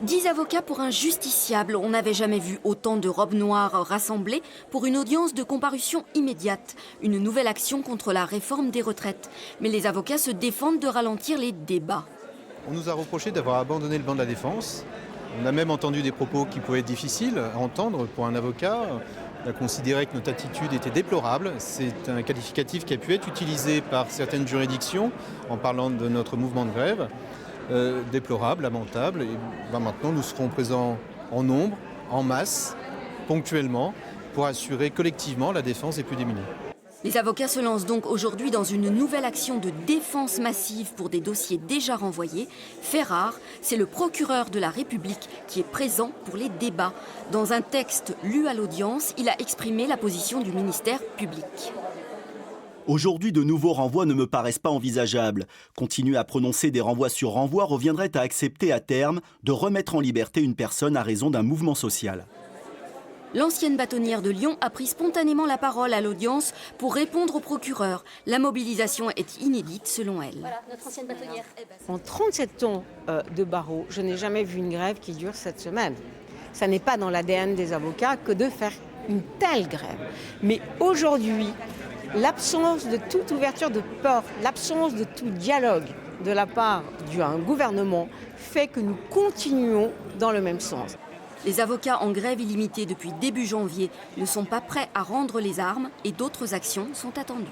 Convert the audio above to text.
10 avocats pour un justiciable. On n'avait jamais vu autant de robes noires rassemblées pour une audience de comparution immédiate. Une nouvelle action contre la réforme des retraites. Mais les avocats se défendent de ralentir les débats. On nous a reproché d'avoir abandonné le banc de la défense. On a même entendu des propos qui pouvaient être difficiles à entendre pour un avocat. On a considéré que notre attitude était déplorable. C'est un qualificatif qui a pu être utilisé par certaines juridictions en parlant de notre mouvement de grève. Déplorable, lamentable. Et maintenant, nous serons présents en nombre, en masse, ponctuellement, pour assurer collectivement la défense des plus démunis. Les avocats se lancent donc aujourd'hui dans une nouvelle action de défense massive pour des dossiers déjà renvoyés. Fait rare, c'est le procureur de la République qui est présent pour les débats. Dans un texte lu à l'audience, il a exprimé la position du ministère public. Aujourd'hui, de nouveaux renvois ne me paraissent pas envisageables. Continuer à prononcer des renvois sur renvoi reviendrait à accepter à terme de remettre en liberté une personne à raison d'un mouvement social. L'ancienne bâtonnière de Lyon a pris spontanément la parole à l'audience pour répondre au procureur. La mobilisation est inédite selon elle. Voilà, notre ancienne bâtonnière. En 37 ans de barreau, je n'ai jamais vu une grève qui dure 7 semaines. Ça n'est pas dans l'ADN des avocats que de faire une telle grève. Mais aujourd'hui, l'absence de toute ouverture de porte, l'absence de tout dialogue de la part d'un gouvernement fait que nous continuons dans le même sens. Les avocats en grève illimitée depuis début janvier ne sont pas prêts à rendre les armes et d'autres actions sont attendues.